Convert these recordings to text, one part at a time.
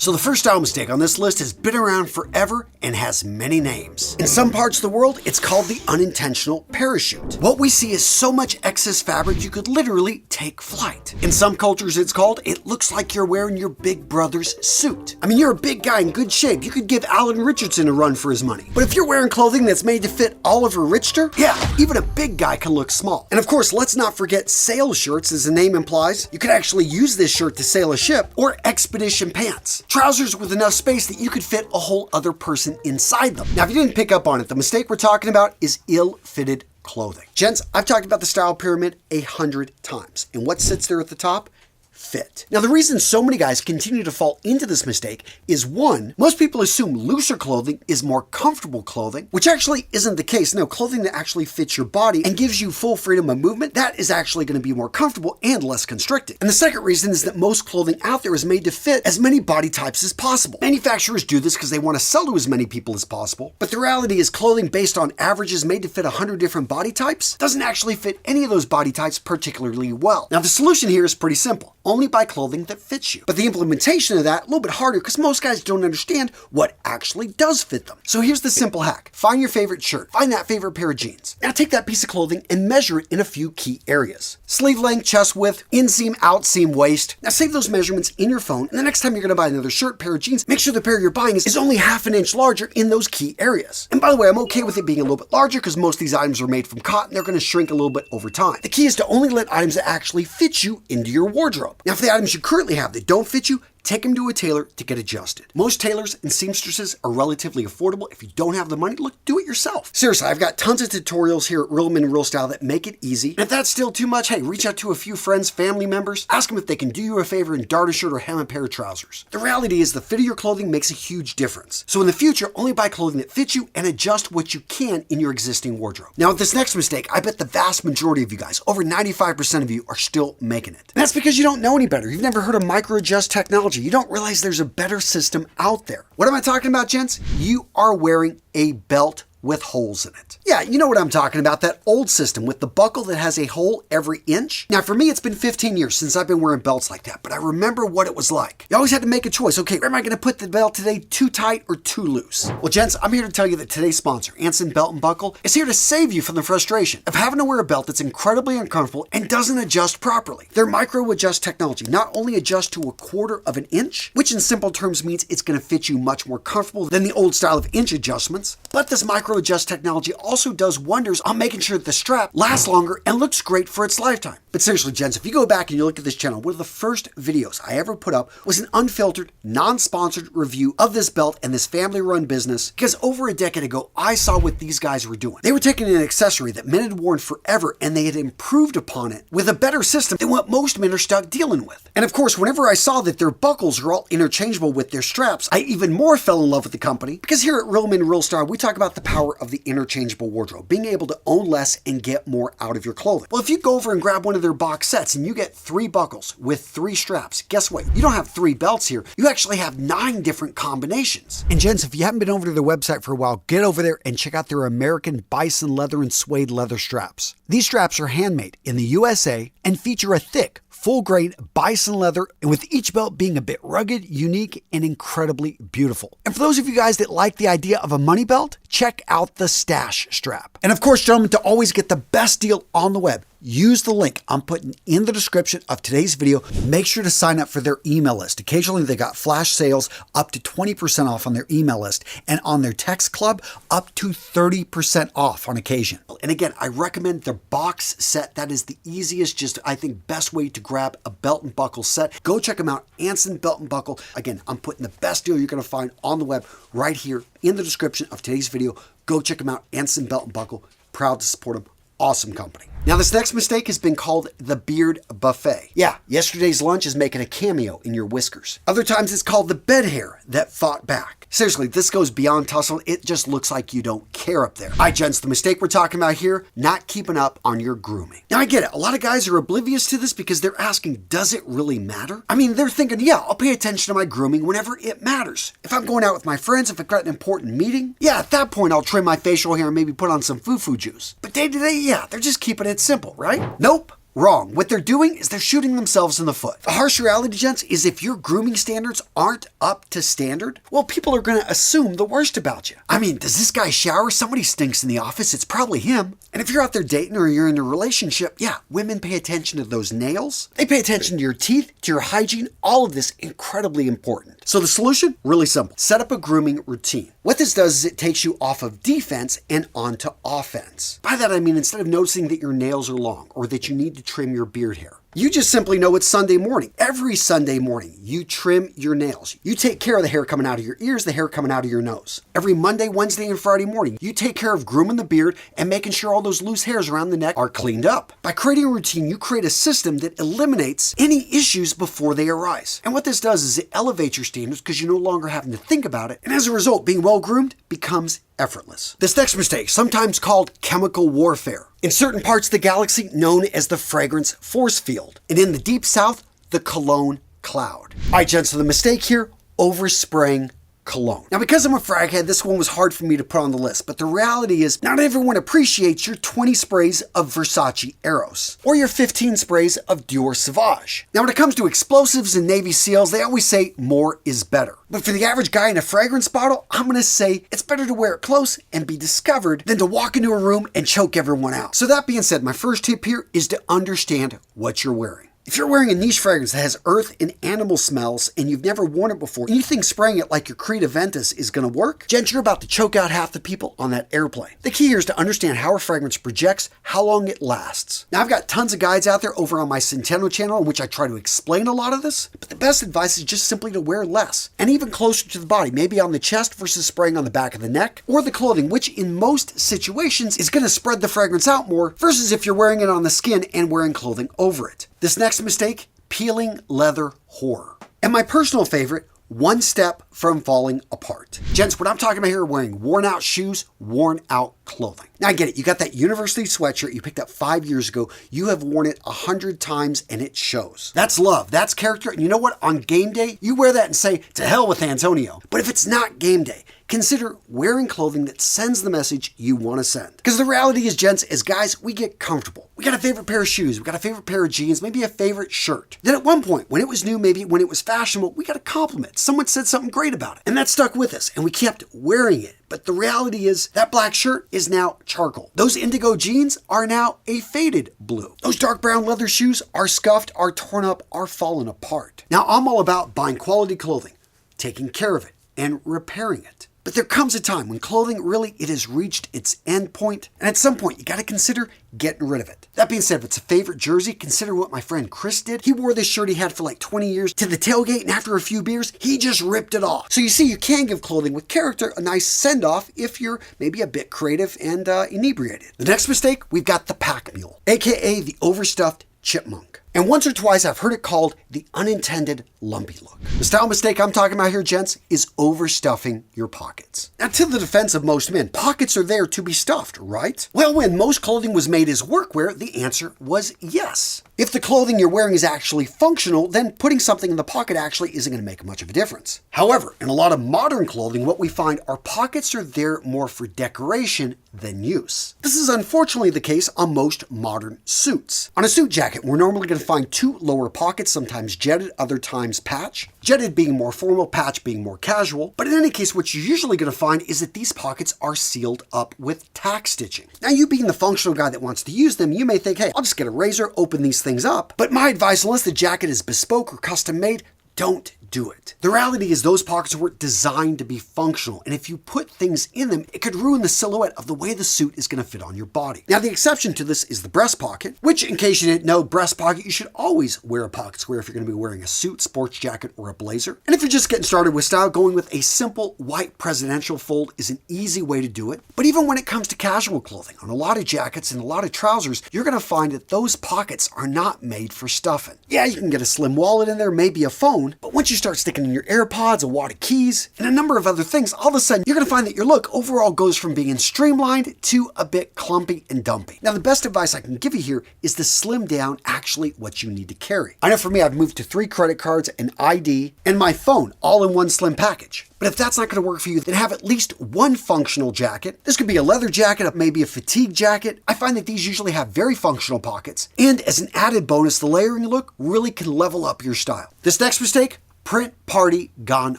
So the first style mistake on this list has been around forever and has many names. In some parts of the world, it's called the unintentional parachute. What we see is so much excess fabric you could literally take flight. In some cultures, it's called, it looks like you're wearing your big brother's suit. I mean, you're a big guy in good shape. You could give Alan Richardson a run for his money. But if you're wearing clothing that's made to fit Oliver Richter, yeah, even a big guy can look small. And of course, let's not forget sail shirts, as the name implies. You could actually use this shirt to sail a ship, or expedition pants. Trousers with enough space that you could fit a whole other person inside them. Now, if you didn't pick up on it, the mistake we're talking about is ill-fitted clothing. Gents, I've talked about the style pyramid 100 times. And what sits there at the top? Fit. Now, the reason so many guys continue to fall into this mistake is one, most people assume looser clothing is more comfortable clothing, which actually isn't the case. No, clothing that actually fits your body and gives you full freedom of movement, that is actually going to be more comfortable and less constricted. And the second reason is that most clothing out there is made to fit as many body types as possible. Manufacturers do this because they want to sell to as many people as possible, but the reality is clothing based on averages made to fit 100 different body types doesn't actually fit any of those body types particularly well. Now, the solution here is pretty simple. Only buy clothing that fits you. But the implementation of that, a little bit harder because most guys don't understand what actually does fit them. So here's the simple hack. Find your favorite shirt. Find that favorite pair of jeans. Now take that piece of clothing and measure it in a few key areas. Sleeve length, chest width, inseam, outseam, waist. Now save those measurements in your phone, and the next time you're going to buy another shirt, pair of jeans, make sure the pair you're buying is only half an inch larger in those key areas. And by the way, I'm okay with it being a little bit larger because most of these items are made from cotton. They're going to shrink a little bit over time. The key is to only let items that actually fit you into your wardrobe. Now, for the items you currently have that don't fit you, take them to a tailor to get adjusted. Most tailors and seamstresses are relatively affordable. If you don't have the money, look, do it yourself. Seriously, I've got tons of tutorials here at Real Men Real Style that make it easy. And if that's still too much, hey, reach out to a few friends, family members, ask them if they can do you a favor and dart a shirt or hem a pair of trousers. The reality is the fit of your clothing makes a huge difference. So in the future, only buy clothing that fits you and adjust what you can in your existing wardrobe. Now with this next mistake, I bet the vast majority of you guys, over 95% of you, are still making it. And that's because you don't know any better. You've never heard of micro-adjust technology. You don't realize there's a better system out there. What am I talking about, gents? You are wearing a belt with holes in it. Yeah, you know what I'm talking about, that old system with the buckle that has a hole every inch. Now for me, it's been 15 years since I've been wearing belts like that, but I remember what it was like. You always had to make a choice. Okay, where am I going to put the belt today? Too tight or too loose? Well, gents, I'm here to tell you that today's sponsor, Anson Belt and Buckle, is here to save you from the frustration of having to wear a belt that's incredibly uncomfortable and doesn't adjust properly. Their micro-adjust technology not only adjusts to 1/4 of an inch, which in simple terms means it's going to fit you much more comfortable than the old style of inch adjustments, but this micro-adjust technology also does wonders on making sure that the strap lasts longer and looks great for its lifetime. But seriously, gents, if you go back and you look at this channel, one of the first videos I ever put up was an unfiltered, non-sponsored review of this belt and this family-run business, because over a decade ago, I saw what these guys were doing. They were taking an accessory that men had worn forever, and they had improved upon it with a better system than what most men are stuck dealing with. And of course, whenever I saw that their buckles are all interchangeable with their straps, I even more fell in love with the company, because here at Real Men Real Style, we talk about the power of the interchangeable wardrobe, being able to own less and get more out of your clothing. Well, if you go over and grab one of their box sets and you get 3 buckles with 3 straps, guess what? You don't have 3 belts here. You actually have 9 different combinations. And gents, if you haven't been over to their website for a while, get over there and check out their American bison leather and suede leather straps. These straps are handmade in the USA and feature a thick, full-grain bison leather, and with each belt being a bit rugged, unique, and incredibly beautiful. And for those of you guys that like the idea of a money belt, check out the stash strap. And of course, gentlemen, to always get the best deal on the web, use the link I'm putting in the description of today's video. Make sure to sign up for their email list. Occasionally they got flash sales up to 20% off on their email list, and on their text club up to 30% off on occasion. And again, I recommend their box set. That is the easiest, just I think best way to grab a belt and buckle set. Go check them out, Anson Belt and Buckle. Again, I'm putting the best deal you're going to find on the web right here in the description of today's video. Go check them out, Anson Belt and Buckle. Proud to support them. Awesome company. Now, this next mistake has been called the beard buffet. Yeah, yesterday's lunch is making a cameo in your whiskers. Other times it's called the bed hair that fought back. Seriously, this goes beyond tussle. It just looks like you don't care up there. All right, gents, the mistake we're talking about here, not keeping up on your grooming. Now, I get it. A lot of guys are oblivious to this because they're asking, does it really matter? I mean, they're thinking, yeah, I'll pay attention to my grooming whenever it matters. If I'm going out with my friends, if I've got an important meeting, yeah, at that point, I'll trim my facial hair and maybe put on some foo-foo juice. But day to day, yeah, they're just keeping it simple, right? Nope. Wrong. What they're doing is they're shooting themselves in the foot. The harsh reality, gents, is if your grooming standards aren't up to standard, well, people are going to assume the worst about you. I mean, does this guy shower? Somebody stinks in the office. It's probably him. And if you're out there dating or you're in a relationship, yeah, women pay attention to those nails. They pay attention to your teeth, to your hygiene. All of this incredibly important. So the solution? Really simple. Set up a grooming routine. What this does is it takes you off of defense and onto offense. By that I mean instead of noticing that your nails are long or that you need to trim your beard hair, you just simply know it's Sunday morning. Every Sunday morning, you trim your nails. You take care of the hair coming out of your ears, the hair coming out of your nose. Every Monday, Wednesday, and Friday morning, you take care of grooming the beard and making sure all those loose hairs around the neck are cleaned up. By creating a routine, you create a system that eliminates any issues before they arise. And what this does is it elevates your standards because you're no longer having to think about it. And as a result, being well groomed becomes effortless. This next mistake, sometimes called chemical warfare. In certain parts of the galaxy, known as the fragrance force field. And in the deep south, the cologne cloud. All right, gents, so the mistake here, overspraying cologne. Now, because I'm a fraghead, this one was hard for me to put on the list, but the reality is not everyone appreciates your 20 sprays of Versace Eros or your 15 sprays of Dior Sauvage. Now, when it comes to explosives and Navy SEALs, they always say more is better. But for the average guy in a fragrance bottle, I'm gonna say it's better to wear it close and be discovered than to walk into a room and choke everyone out. So that being said, my first tip here is to understand what you're wearing. If you're wearing a niche fragrance that has earth and animal smells and you've never worn it before, and you think spraying it like your Creed Aventus is going to work, gents, you're about to choke out half the people on that airplane. The key here is to understand how a fragrance projects, how long it lasts. Now, I've got tons of guides out there over on my Centeno channel in which I try to explain a lot of this, but the best advice is just simply to wear less, and even closer to the body, maybe on the chest versus spraying on the back of the neck, or the clothing, which in most situations is going to spread the fragrance out more, versus if you're wearing it on the skin and wearing clothing over it. This next mistake, peeling leather horror. And my personal favorite, one step from falling apart. Gents, what I'm talking about here are wearing worn out shoes, worn out clothing. Now I get it, you got that university sweatshirt you picked up 5 years ago, you have worn it 100 times and it shows. That's love, that's character, and you know what? On game day, you wear that and say, to hell with Antonio. But if it's not game day, consider wearing clothing that sends the message you want to send. Because the reality is, gents, as guys, we get comfortable. We got a favorite pair of shoes, we got a favorite pair of jeans, maybe a favorite shirt. Then at one point, when it was new, maybe when it was fashionable, we got a compliment. Someone said something great about it. And that stuck with us, and we kept wearing it. But the reality is, that black shirt is now charcoal. Those indigo jeans are now a faded blue. Those dark brown leather shoes are scuffed, are torn up, are fallen apart. Now, I'm all about buying quality clothing, taking care of it, and repairing it. But there comes a time when clothing it has reached its end point, and at some point you gotta consider getting rid of it. That being said, if it's a favorite jersey, consider what my friend Chris did. He wore this shirt he had for like 20 years to the tailgate, and after a few beers, he just ripped it off. So you see, you can give clothing with character a nice send-off if you're maybe a bit creative and inebriated. The next mistake, we've got the pack mule, aka the overstuffed chipmunk. And once or twice I've heard it called the unintended lumpy look. The style mistake I'm talking about here, gents, is overstuffing your pockets. Now, to the defense of most men, pockets are there to be stuffed, right? Well, when most clothing was made as workwear, the answer was yes. If the clothing you're wearing is actually functional, then putting something in the pocket actually isn't going to make much of a difference. However, in a lot of modern clothing, what we find are pockets are there more for decoration than use. This is unfortunately the case on most modern suits. On a suit jacket, we're normally going to find two lower pockets, sometimes jetted, other times patch. Jetted being more formal, patch being more casual. But in any case, what you're usually going to find is that these pockets are sealed up with tack stitching. Now, you being the functional guy that wants to use them, you may think, hey, I'll just get a razor, open these things up. But my advice, unless the jacket is bespoke or custom made, don't do it. The reality is those pockets were designed to be functional, and if you put things in them, it could ruin the silhouette of the way the suit is going to fit on your body. Now, the exception to this is the breast pocket, which, in case you didn't know, breast pocket, you should always wear a pocket square if you're going to be wearing a suit, sports jacket, or a blazer. And if you're just getting started with style, going with a simple white presidential fold is an easy way to do it. But even when it comes to casual clothing, on a lot of jackets and a lot of trousers, you're going to find that those pockets are not made for stuffing. Yeah, you can get a slim wallet in there, maybe a phone, but once you you start sticking in your AirPods, a wad of keys, and a number of other things, all of a sudden you're going to find that your look overall goes from being streamlined to a bit clumpy and dumpy. Now, the best advice I can give you here is to slim down actually what you need to carry. I know for me, I've moved to 3 credit cards, an ID, and my phone all in one slim package. But if that's not going to work for you, then have at least one functional jacket. This could be a leather jacket, maybe a fatigue jacket. I find that these usually have very functional pockets. And as an added bonus, the layering look really can level up your style. This next mistake, print party gone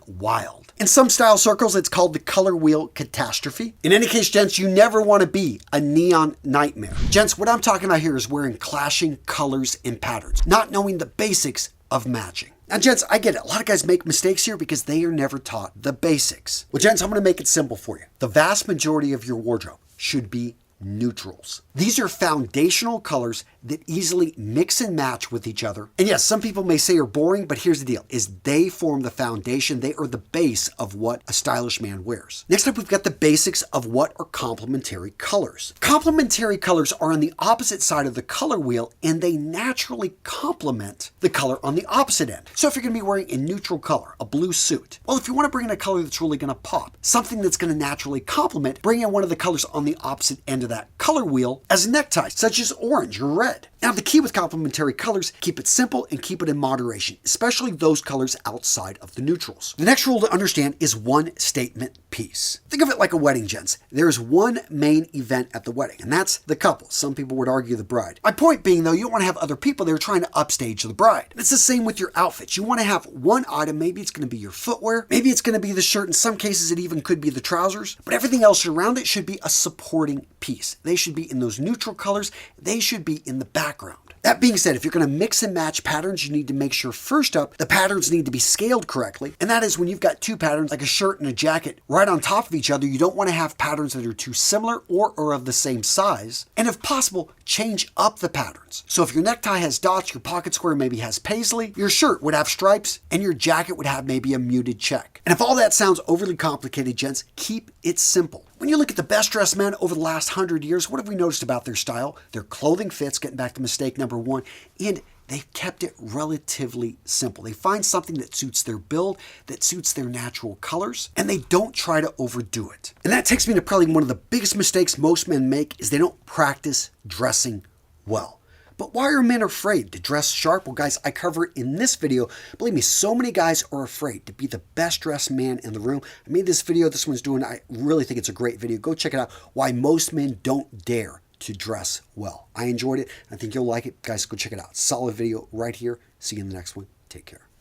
wild. In some style circles, it's called the color wheel catastrophe. In any case, gents, you never want to be a neon nightmare. Gents, what I'm talking about here is wearing clashing colors and patterns, not knowing the basics of matching. Now, gents, I get it. A lot of guys make mistakes here because they are never taught the basics. Well, gents, I'm going to make it simple for you. The vast majority of your wardrobe should be neutrals. These are foundational colors that easily mix and match with each other. And yes, some people may say are boring, but here's the deal, is they form the foundation. They are the base of what a stylish man wears. Next up, we've got the basics of what are complementary colors. Complementary colors are on the opposite side of the color wheel, and they naturally complement the color on the opposite end. So if you're going to be wearing a neutral color, a blue suit, well, if you want to bring in a color that's really going to pop, something that's going to naturally complement, bring in one of the colors on the opposite end of that color wheel as a necktie, such as orange or red. Now, the key with complementary colors, keep it simple and keep it in moderation, especially those colors outside of the neutrals. The next rule to understand is one statement piece. Think of it like a wedding, gents. There's one main event at the wedding, and that's the couple. Some people would argue the bride. My point being, though, you don't want to have other people there trying to upstage the bride. And it's the same with your outfits. You want to have one item. Maybe it's going to be your footwear. Maybe it's going to be the shirt. In some cases, it even could be the trousers. But everything else around it should be a supporting piece. They should be in those neutral colors. They should be in the background. That being said, if you're going to mix and match patterns, you need to make sure first up, the patterns need to be scaled correctly. And that is when you've got two patterns, like a shirt and a jacket, right on top of each other, you don't want to have patterns that are too similar or are of the same size. And if possible, change up the patterns. So if your necktie has dots, your pocket square maybe has paisley, your shirt would have stripes, and your jacket would have maybe a muted check. And if all that sounds overly complicated, gents, keep it simple. When you look at the best dressed men over the last 100 years, what have we noticed about their style? Their clothing fits, getting back to mistake number 1, and they've kept it relatively simple. They find something that suits their build, that suits their natural colors, and they don't try to overdo it. And that takes me to probably one of the biggest mistakes most men make is they don't practice dressing well. But why are men afraid to dress sharp? Well, guys, I cover it in this video. Believe me, so many guys are afraid to be the best dressed man in the room. I made this video, this one's doing, I really think it's a great video. Go check it out, why most men don't dare to dress well. I enjoyed it. I think you'll like it. Guys, go check it out. Solid video right here. See you in the next one. Take care.